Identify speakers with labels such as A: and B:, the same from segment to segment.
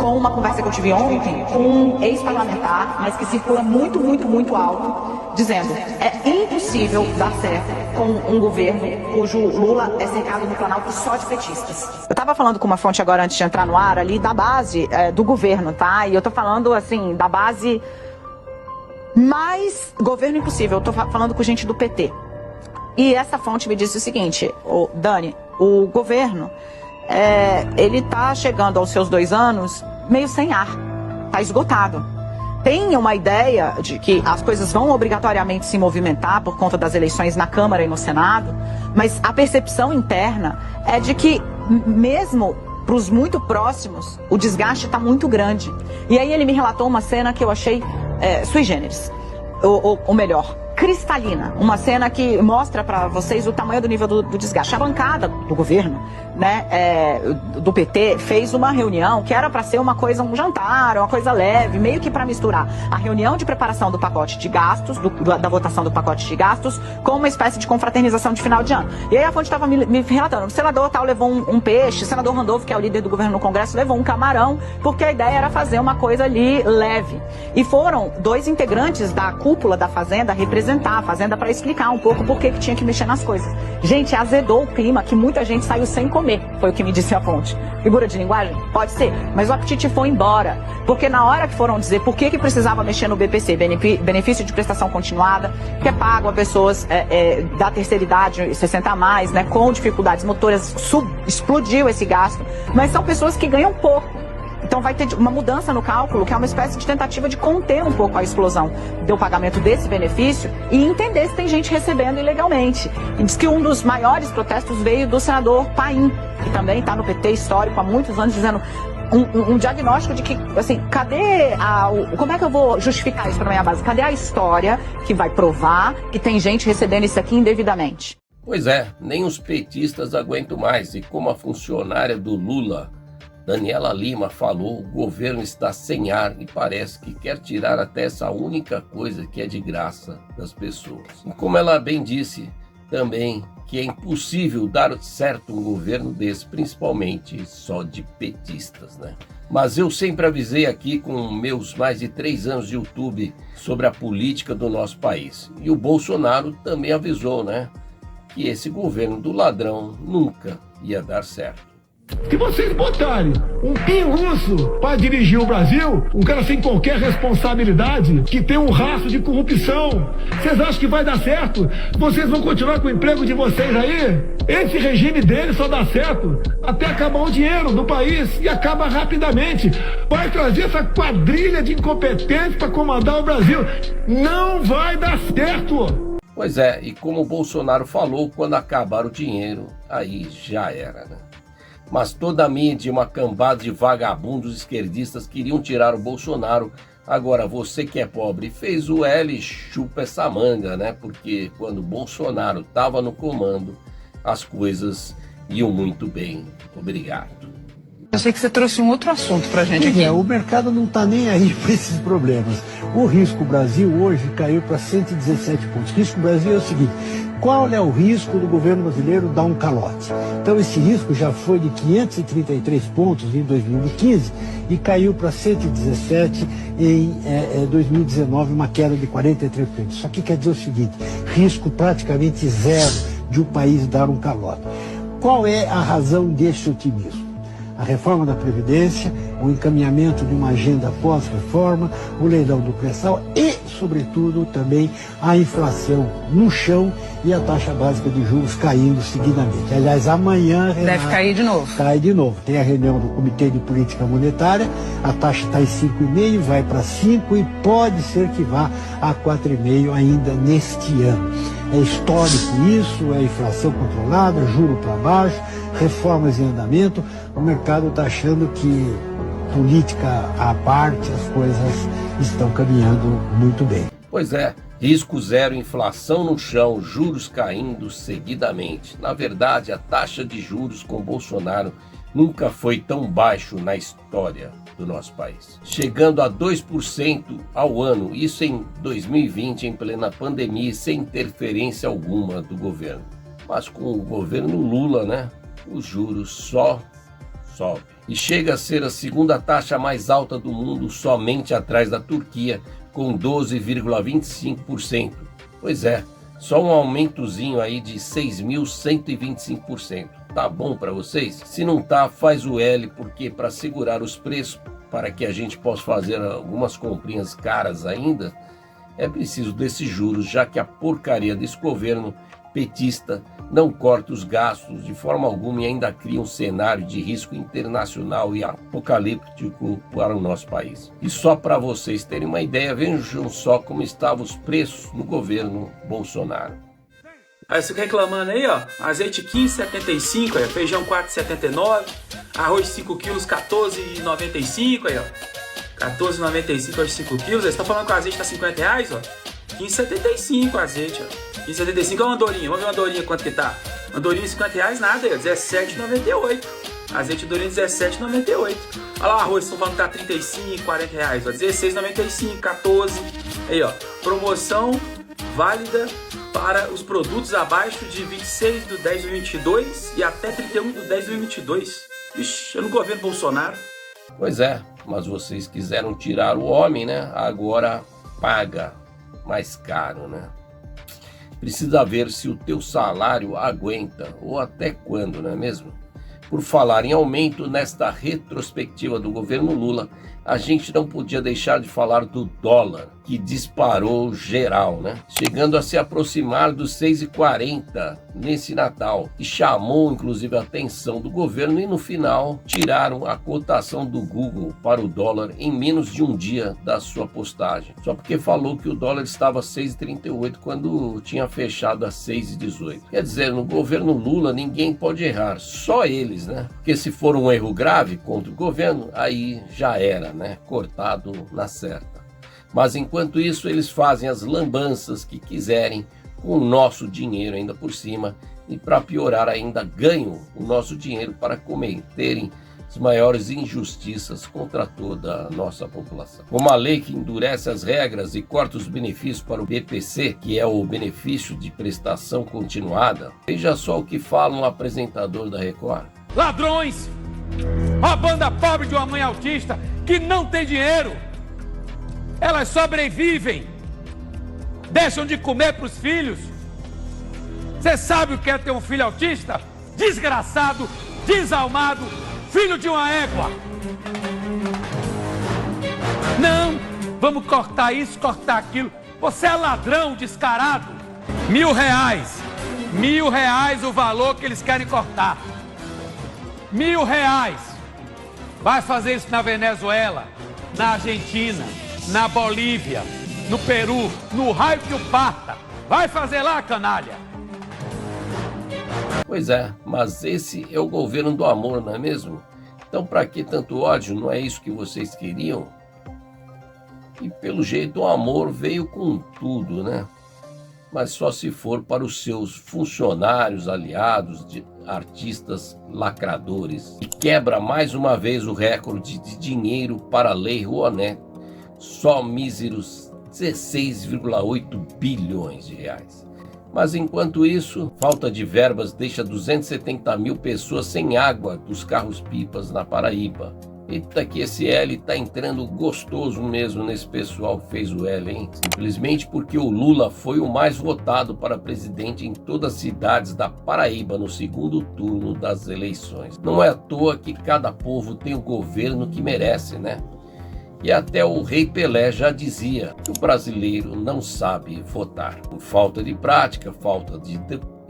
A: com uma conversa que eu tive ontem com um ex-parlamentar, mas que circula muito, muito, muito alto, dizendo: é impossível dar certo com um governo cujo Lula é cercado no Planalto só de petistas. Eu estava falando com uma fonte agora antes de entrar no ar ali da base do governo, tá? E eu tô falando assim, da base mais governo impossível. Eu tô falando com gente do PT. E essa fonte me disse o seguinte: Dani, o governo, ele tá chegando aos seus 2 anos meio sem ar, tá esgotado. Tem uma ideia de que as coisas vão obrigatoriamente se movimentar por conta das eleições na Câmara e no Senado, mas a percepção interna é de que, mesmo para os muito próximos, o desgaste está muito grande. E aí ele me relatou uma cena que eu achei sui generis, ou melhor, cristalina. Uma cena que mostra para vocês o tamanho do nível do desgaste. A bancada do governo, né, do PT, fez uma reunião que era para ser uma coisa, um jantar, uma coisa leve, meio que para misturar a reunião de preparação do pacote de gastos, da votação do pacote de gastos, com uma espécie de confraternização de final de ano. E aí a fonte estava me relatando: o senador tal levou um peixe, o senador Randolph, que é o líder do governo no Congresso, levou um camarão, porque a ideia era fazer uma coisa ali leve. E foram 2 integrantes da cúpula da Fazenda representar a Fazenda para explicar um pouco por que tinha que mexer nas coisas. Gente, azedou o clima, que muita gente saiu sem comer, foi o que me disse a fonte. Figura de linguagem? Pode ser, mas o apetite foi embora, porque na hora que foram dizer por que precisava mexer no BPC, benefício de prestação continuada, que é pago a pessoas da terceira idade, 60 a mais, né, com dificuldades motoras, explodiu esse gasto, mas são pessoas que ganham pouco. Então vai ter uma mudança no cálculo, que é uma espécie de tentativa de conter um pouco a explosão do pagamento desse benefício e entender se tem gente recebendo ilegalmente. E diz que um dos maiores protestos veio do senador Paim, que também está no PT histórico há muitos anos, dizendo um diagnóstico de que, assim, como é que eu vou justificar isso para minha base? Cadê a história que vai provar que tem gente recebendo isso aqui indevidamente?
B: Pois é, nem os petistas aguentam mais. E como a funcionária do Lula, Daniela Lima, falou, o governo está sem ar e parece que quer tirar até essa única coisa que é de graça das pessoas. E como ela bem disse também, que é impossível dar certo um governo desse, principalmente só de petistas, né? Mas eu sempre avisei aqui com meus mais de 3 anos de YouTube sobre a política do nosso país. E o Bolsonaro também avisou, né? Que esse governo do ladrão nunca ia dar certo.
C: Se vocês botarem um pinguço para dirigir o Brasil, um cara sem qualquer responsabilidade, que tem um rastro de corrupção, vocês acham que vai dar certo? Vocês vão continuar com o emprego de vocês aí? Esse regime dele só dá certo até acabar o dinheiro do país, e acaba rapidamente. Vai trazer essa quadrilha de incompetentes para comandar o Brasil. Não vai dar certo.
B: Pois é, e como o Bolsonaro falou, quando acabar o dinheiro, aí já era, né? Mas toda a mídia e uma cambada de vagabundos esquerdistas queriam tirar o Bolsonaro. Agora, você que é pobre fez o L, chupa essa manga, né? Porque quando o Bolsonaro estava no comando, as coisas iam muito bem. Obrigado.
D: Eu sei que você trouxe um outro assunto pra gente aqui.
E: O mercado não está nem aí para esses problemas. O Risco Brasil hoje caiu para 117 pontos. Risco Brasil é o seguinte: qual é o risco do governo brasileiro dar um calote? Então esse risco já foi de 533 pontos em 2015 e caiu para 117 em 2019, uma queda de 43 pontos. Isso aqui quer dizer o seguinte: risco praticamente zero de o país dar um calote. Qual é a razão desse otimismo? A reforma da Previdência, o encaminhamento de uma agenda pós-reforma, o leilão do pré-sal e, sobretudo, também a inflação no chão e a taxa básica de juros caindo seguidamente. Aliás, amanhã...
D: Deve cair de novo.
E: Cai de novo. Tem a reunião do Comitê de Política Monetária, a taxa está em 5,5, vai para 5 e pode ser que vá a 4,5 ainda neste ano. É histórico isso, é inflação controlada, juro para baixo, reformas em andamento. O mercado está achando que, política à parte, as coisas estão caminhando muito bem.
B: Pois é, risco zero, inflação no chão, juros caindo seguidamente. Na verdade, a taxa de juros com Bolsonaro nunca foi tão baixo na história do nosso país, chegando a 2% ao ano, isso em 2020, em plena pandemia, sem interferência alguma do governo. Mas com o governo Lula, né, os juros só sobe. E chega a ser a segunda taxa mais alta do mundo, somente atrás da Turquia, com 12,25%. Pois é, só um aumentozinho aí de 6.125%. Tá bom para vocês? Se não tá, faz o L, porque para segurar os preços, para que a gente possa fazer algumas comprinhas caras ainda, é preciso desses juros, já que a porcaria desse governo petista não corta os gastos de forma alguma e ainda cria um cenário de risco internacional e apocalíptico para o nosso país. E só para vocês terem uma ideia, vejam só como estavam os preços no governo Bolsonaro.
F: Aí você reclamando aí, ó, azeite 15,75, aí, feijão 4,79, arroz 5 quilos 14,95, aí, ó, 14,95 aos 5 quilos, você tá falando que o azeite tá R$50, ó, 15,75 o azeite, ó, 15,75 é uma andorinha, vamos ver uma andorinha quanto que tá, andorinha R$50 nada, aí, ó, 17,98, azeite andorinha 17,98, olha lá o arroz, estão falando que tá R$35, R$40, ó, 16,95, 14, aí, ó, promoção válida para os produtos abaixo de 26 de 10 de 2022 e até 31 de 10 de 2022. Ixi, é no governo Bolsonaro.
B: Pois é, mas vocês quiseram tirar o homem, né? Agora paga mais caro, né? Precisa ver se o teu salário aguenta, ou até quando, não é mesmo? Por falar em aumento, nesta retrospectiva do governo Lula, a gente não podia deixar de falar do dólar, que disparou geral, né? Chegando a se aproximar dos 6,40 nesse Natal, e chamou inclusive a atenção do governo, e no final tiraram a cotação do Google para o dólar em menos de um dia da sua postagem, só porque falou que o dólar estava 6,38 quando tinha fechado a 6,18. Quer dizer, no governo Lula ninguém pode errar, só eles, né? Porque se for um erro grave contra o governo, aí já era, né? Cortado na certa. Mas enquanto isso, eles fazem as lambanças que quiserem com o nosso dinheiro ainda por cima, e para piorar ainda ganham o nosso dinheiro para cometerem as maiores injustiças contra toda a nossa população. Como a lei que endurece as regras e corta os benefícios para o BPC, que é o benefício de prestação continuada, veja só o que fala um apresentador da Record.
G: Ladrões, roubando a pobre de uma mãe autista que não tem dinheiro. Elas sobrevivem, deixam de comer para os filhos. Você sabe o que é ter um filho autista? Desgraçado, desalmado, filho de uma égua. Não, vamos cortar isso, cortar aquilo. Você é ladrão descarado. R$1.000, R$1.000 o valor que eles querem cortar. R$1.000. Vai fazer isso na Venezuela, na Argentina, na Bolívia, no Peru, no raio que o parta. Vai fazer lá, canalha.
B: Pois é, mas esse é o governo do amor, não é mesmo? Então para que tanto ódio? Não é isso que vocês queriam? E pelo jeito o amor veio com tudo, né? Mas só se for para os seus funcionários, aliados, artistas lacradores. E quebra mais uma vez o recorde de dinheiro para a Lei Rouanet. Só míseros 16,8 bilhões de reais. Mas enquanto isso, falta de verbas deixa 270 mil pessoas sem água dos carros-pipas na Paraíba. Eita que esse L tá entrando gostoso mesmo nesse pessoal que fez o L, hein? Simplesmente porque o Lula foi o mais votado para presidente em todas as cidades da Paraíba no segundo turno das eleições. Não é à toa que cada povo tem o governo que merece, né? E até o Rei Pelé já dizia que o brasileiro não sabe votar. Por falta de prática, falta de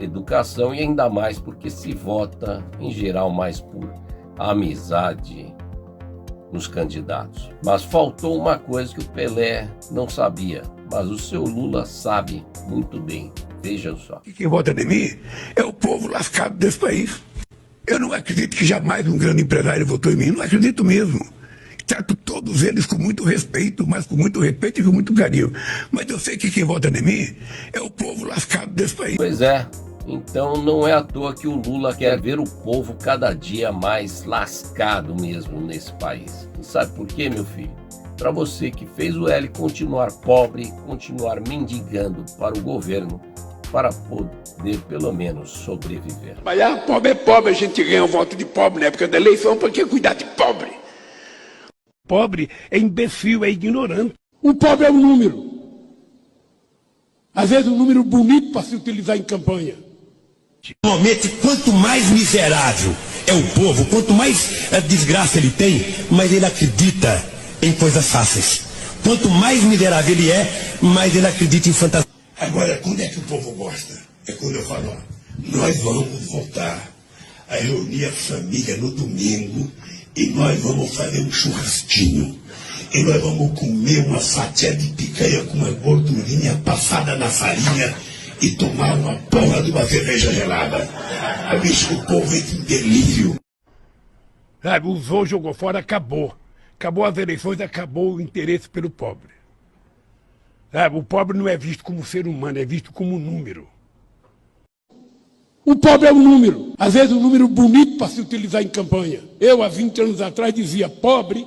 B: educação e ainda mais porque se vota, em geral, mais por amizade nos candidatos. Mas faltou uma coisa que o Pelé não sabia, mas o seu Lula sabe muito bem. Vejam só.
H: Quem vota em mim é o povo lascado desse país. Eu não acredito que jamais um grande empresário votou em mim, não acredito mesmo. Trato todos eles com muito respeito, mas com muito respeito e com muito carinho. Mas eu sei que quem vota em mim é o povo lascado desse país.
B: Pois é, então não é à toa que o Lula quer ver o povo cada dia mais lascado mesmo nesse país. E sabe por quê, meu filho? Para você que fez o L continuar pobre, continuar mendigando para o governo, para poder pelo menos sobreviver.
H: Mas pobre é pobre, a gente ganha o voto de pobre na época da eleição, para que cuidar de pobre? Pobre é imbecil, é ignorante. O pobre é um número. Às vezes um número bonito para se utilizar em campanha.
I: Normalmente, quanto mais miserável é o povo, quanto mais desgraça ele tem, mais ele acredita em coisas fáceis. Quanto mais miserável ele é, mais ele acredita em fantasia.
H: Agora, quando é que o povo gosta? É quando eu falo, ó, nós vamos voltar a reunir a família no domingo e nós vamos fazer um churrasquinho. E nós vamos comer uma fatia de picanha com uma gordurinha passada na farinha e tomar uma porra de uma cerveja gelada. Bicho, o povo entra em delírio. Sabe, usou, jogou fora, acabou. Acabou as eleições, acabou o interesse pelo pobre. Sabe, o pobre não é visto como ser humano, é visto como número. O pobre é um número. Às vezes um número bonito para se utilizar em campanha. Eu, há 20 anos atrás, dizia, pobre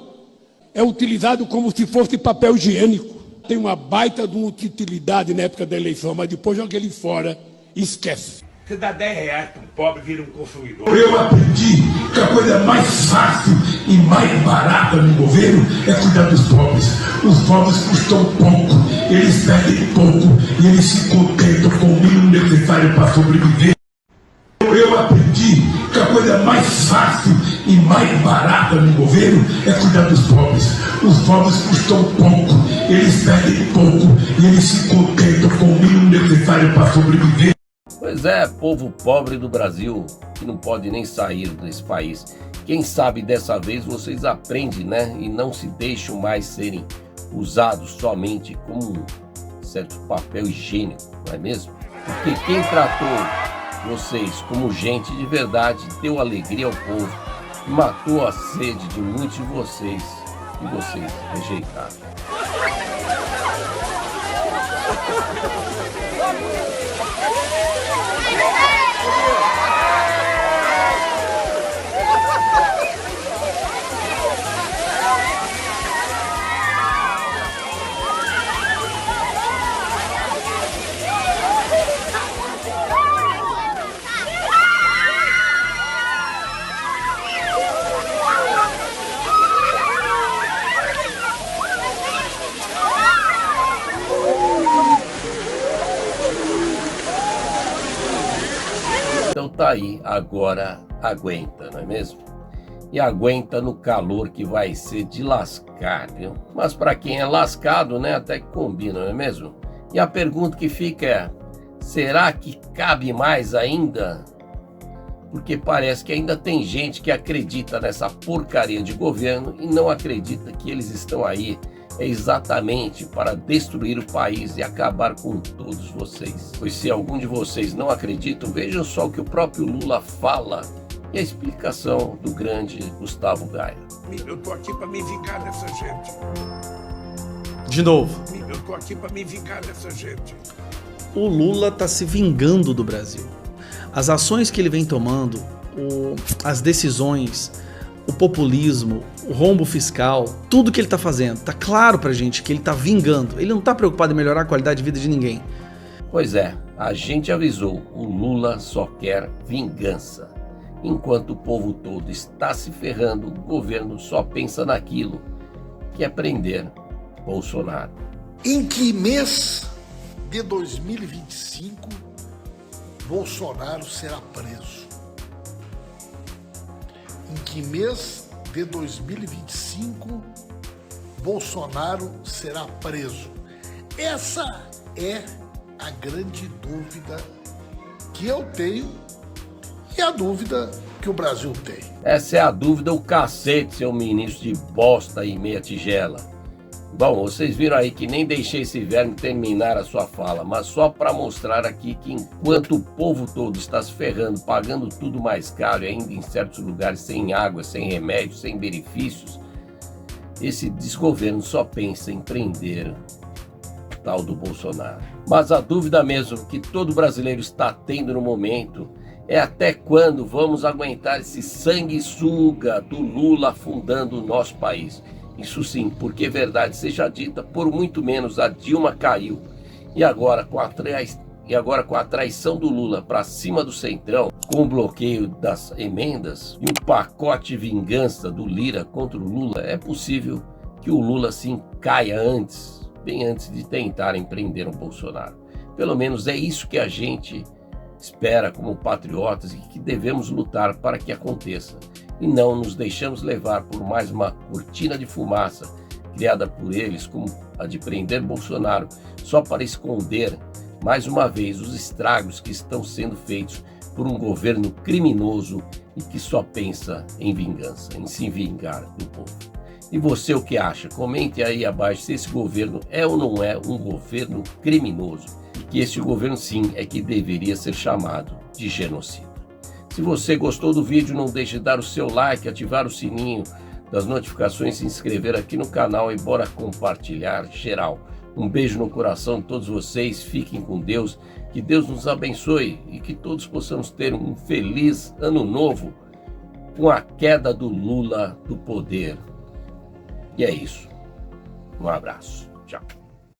H: é utilizado como se fosse papel higiênico. Tem uma baita de uma utilidade na época da eleição, mas depois joga ele fora e esquece. Você dá 10 reais para um pobre, vira um consumidor. Eu aprendi que a coisa mais fácil e mais barata no governo é cuidar dos pobres. Os pobres custam pouco, eles pedem pouco e eles se contentam com o mínimo necessário para sobreviver. Eu aprendi que a coisa mais fácil e mais barata no governo é cuidar dos pobres. Os pobres custam pouco, eles pedem pouco e eles se contentam com o mínimo necessário para sobreviver.
B: Pois é, povo pobre do Brasil, que não pode nem sair desse país. Quem sabe dessa vez vocês aprendem, né? E não se deixam mais serem usados somente como um certo papel higiênico, não é mesmo? Porque quem tratou vocês como gente de verdade deu alegria ao povo, matou a sede de muitos de vocês e vocês rejeitaram. Então tá aí, agora aguenta, não é mesmo? E aguenta no calor que vai ser de lascar, viu? Mas para quem é lascado, né, até que combina, não é mesmo? E a pergunta que fica é, será que cabe mais ainda? Porque parece que ainda tem gente que acredita nessa porcaria de governo e não acredita que eles estão aí exatamente para destruir o país e acabar com todos vocês. Pois se algum de vocês não acreditam, vejam só o que o próprio Lula fala e a explicação do grande Gustavo Gaia.
H: Eu tô aqui para me vingar dessa gente.
J: De novo.
H: Eu tô aqui para me vingar dessa gente.
J: O Lula está se vingando do Brasil. As ações que ele vem tomando, as decisões, o populismo, o rombo fiscal, tudo que ele está fazendo, tá claro pra gente que ele tá vingando. Ele não tá preocupado em melhorar a qualidade de vida de ninguém.
B: Pois é, a gente avisou, o Lula só quer vingança. Enquanto o povo todo está se ferrando, o governo só pensa naquilo, que é prender Bolsonaro.
K: Em que mês de 2025 Bolsonaro será preso? Em que mês de 2025 Bolsonaro será preso? Essa é a grande dúvida que eu tenho e a dúvida que o Brasil tem.
B: Essa é a dúvida, o cacete, seu ministro de bosta e meia tigela. Bom, vocês viram aí que nem deixei esse verme terminar a sua fala, mas só para mostrar aqui que enquanto o povo todo está se ferrando, pagando tudo mais caro e ainda em certos lugares sem água, sem remédio, sem benefícios, esse desgoverno só pensa em prender o tal do Bolsonaro. Mas a dúvida mesmo que todo brasileiro está tendo no momento é até quando vamos aguentar esse sanguessuga do Lula afundando o nosso país. Isso sim, porque verdade seja dita, por muito menos a Dilma caiu. E agora, com a e agora com a traição do Lula para cima do Centrão, com o bloqueio das emendas e o pacote vingança do Lira contra o Lula, é possível que o Lula sim caia antes, bem antes de tentarem prender o Bolsonaro. Pelo menos é isso que a gente espera como patriotas e que devemos lutar para que aconteça. E não nos deixamos levar por mais uma cortina de fumaça criada por eles, como a de prender Bolsonaro, só para esconder mais uma vez os estragos que estão sendo feitos por um governo criminoso e que só pensa em vingança, em se vingar do povo. E você o que acha? Comente aí abaixo se esse governo é ou não é um governo criminoso e que esse governo sim é que deveria ser chamado de genocida. Se você gostou do vídeo, não deixe de dar o seu like, ativar o sininho das notificações, se inscrever aqui no canal e bora compartilhar geral. Um beijo no coração de todos vocês, fiquem com Deus, que Deus nos abençoe e que todos possamos ter um feliz ano novo com a queda do Lula do poder. E é isso. Um abraço. Tchau.